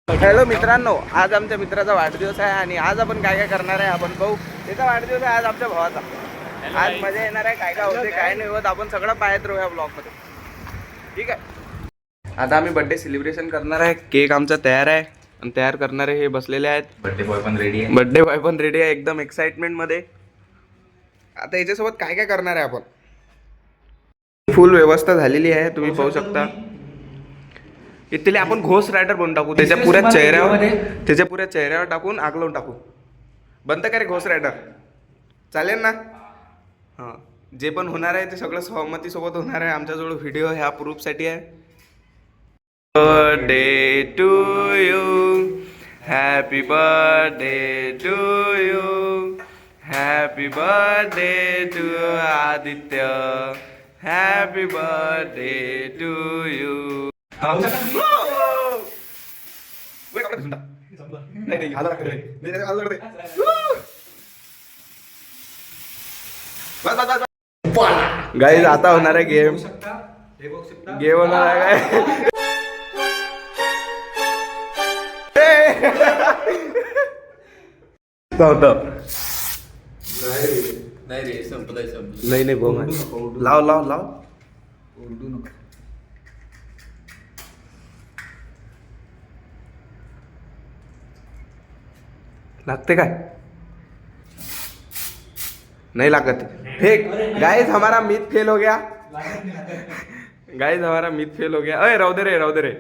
Hello मित्रांनो, आज आमच्या मित्राचा वाढदिवस आहे आणि आज आपण काय काय करणार आहे आपण पाहू. त्याचा वाढदिवस आहे आज आमच्या भावाचा. आज मजा येणार आहे. काय काय होते काय नाही होत आपण सगळं पाहत राहू या ब्लॉगमध्ये. ठीक आहे. आता आम्ही बर्थडे सेलिब्रेशन करणार आहे. केक आमचा तयार आहे आणि तयार करणारे हे बसलेले आहेत. बर्थडे बॉय पण रेडी आहे. बर्थडे बॉय पण रेडी आहे एकदम एक्साइटमेंट मध्ये. आता याच्यासोबत काय काय करणार आहे आपण. फुल व्यवस्था झालेली आहे तुम्ही पाहू शकता. इथले आपण घोस्ट रायडर बनवून टाकू. त्याच्या पुऱ्या चेहऱ्यावर टाकून आग लावून टाकू. बनतं का रे घोस्ट रायडर? चालेल ना? हां, जे पण होणार आहे ते सगळं सहमतीसोबत होणार आहे. आमच्याजवळ व्हिडिओ ह्या प्रूफसाठी आहे. Birthday to you, happy birthday to you, happy birthday to Aditya, happy birthday to you. Guys आता होणार आहे गेम. गेम होणार आहे काय? नाही रे, संपलंय. नाही भाऊ, लाव ओरडू नका. लागते काय? नहीं लागत. फेक. गाइस हमारा मिथ फेल हो गया. गाइस हमारा मिथ फेल हो गया. अरे राहू दे रे.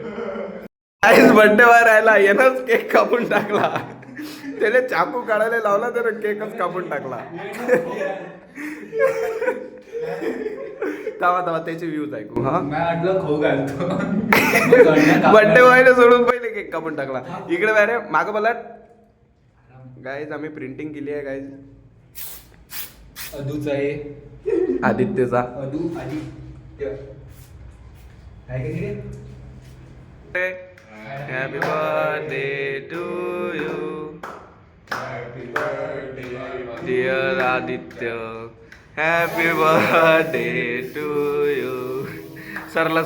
गाइस बर्थडे वर राहिला येणंच केक कापून टाकला. त्याने चाकू काढायला लावला तर केकच कापून टाकला. तवा त्याचे व्ह्यूज ऐकू. हा बर्थडे बॉयने सोडून पहिले केक कापून टाकला. इकडे बाहेर मागं बोला. गाइस आम्ही प्रिंटिंग केली आहे गाइस. अदूचा आहे, आदित्यचा. Aditya happy birthday to you, dear Aditya, happy birthday to you. Sarla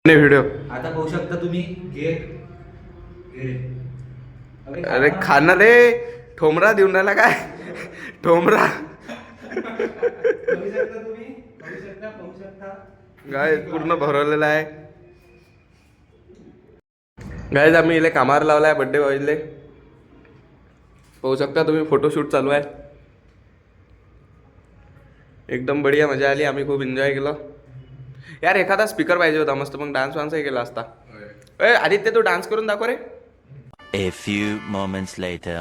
video. आता पाहू शकता तुम्ही. अरे खाना रे. ठोमरा देऊन राहिला काय? ठोमरा गाइस पूर्ण भरवलेला आहे. गाइस आम्ही इले कामावर लावलाय बर्थडे बॉयले. पाहू शकता तुम्ही फोटोशूट चालू आहे. एकदम बढिया मजा आली. आम्ही खूप एन्जॉय केलं यार. एखादा स्पीकर पाहिजे होता मस्त, मग डान्सही केला असता. आदित्य तू डान्स करून दाखव रे. A few moments later.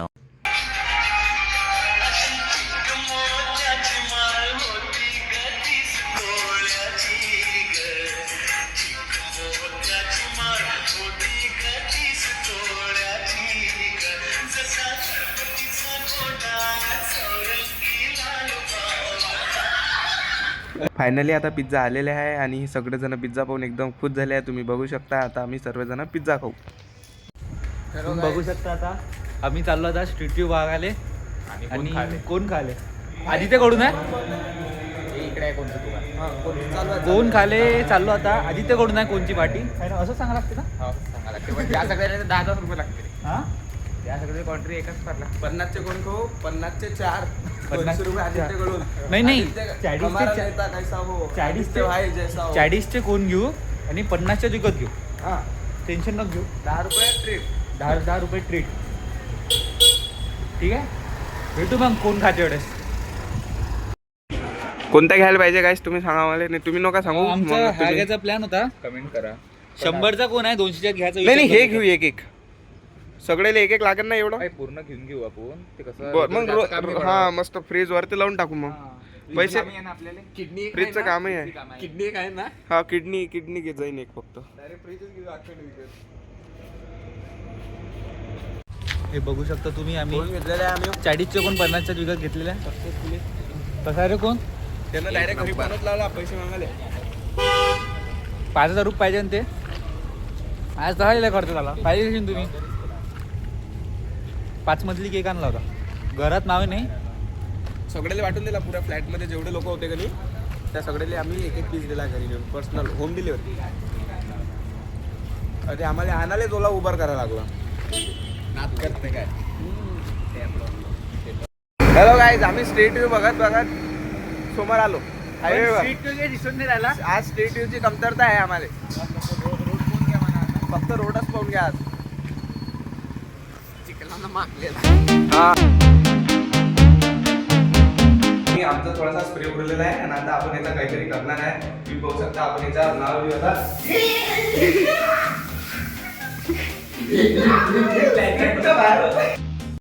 Finally आता पिझ्झा आलेले आहे आणि सगळेजण पिझ्झा पाहून एकदम खुश झाले आहे. तुम्ही बघू शकता. आता आम्ही सर्वजण पिझ्झा खाऊ. तुम्ही बघू शकता. आता आम्ही चाललो आता स्ट्रीट व्ह्यू बघायला. आणि कोण खाले? आदित्यकडून आहे. इकडे कोणतं दुकान? कोण खाले चाललो आता. आदित्यकडून आहे कोणची पार्टी असं सांगा लागते ना? सांगा लागते. त्या सगळ्याला 10,000 रुपये लागते. हा, त्या सगळे कॉन्ट्री एकच पडला. 50चे कोण खाऊ? 50चे 4. 50 रुपये आदित्यकडून. नाही 40चे कोण घेऊ आणि 50चे विकत घेऊ. हा, टेन्शन नको घेऊ. 10 रुपये ट्रीट. 10 रुपये ट्रीट. ठीक आहे, भेटू मग. कोण खाते एवढेच? कोणता घ्यायला पाहिजे गाइस तुम्ही सांगा मला. नाही तुम्ही नका सांगू. आमचा हा घ्यायचा प्लॅन होता. कमेंट करा. 100चा कोण आहे? 200च्या घ्यायचा. नाही हे घेऊ एक सगळेले एक लागेल ना एवढं. पूर्ण घेऊन घेऊ आपण. ते कसं मग हा मस्त फ्रीज वरती लावून टाकू. मग पैसे किडनी फ्रीजचं कामही आहे. किडनी काय ना? हा किडनी घेत जाईन एक फक्त. हे बघू शकता तुम्ही. आम्ही घेतलेले आहे. आम्ही 40चे कोण 50च्या विकत घेतलेल्या. कसा रे कोण? त्यांना डायरेक्ट घरी बनवत लावला पैसे मागायला. 5,000 रुपये पाहिजे. ते आज 10,000 खर्च झाला. पाहिजे तुम्ही. 5 मजली केक आणला होता. घरात नावे नाही. सगळ्याला वाटून दिला पुऱ्या फ्लॅटमध्ये जेवढे लोक होते कधी त्या सगळ्याला आम्ही एक एक पीस दिला घरी घेऊन. Personal home delivery. अरे आम्हाला आणायलाच ओला उबर करायला लागला. नाद करते काय हॅलो गाईज, आम्ही स्ट्रीट व्ह्यू बघत बघत समोर आलो. हायवेवर दिसून नाही राहिला. आज स्ट्रीट व्ह्यूची कमतरता आहे आम्हाला. फक्त रोडच पाहून घ्या आज. चिखलांना मागलेला. हा, आमचा थोडासा स्प्रे उरलेला आहे आणि आता आपण याचा काहीतरी करणार आहे. तुम्ही बघू शकता आपण याचा नाव लिहू आता.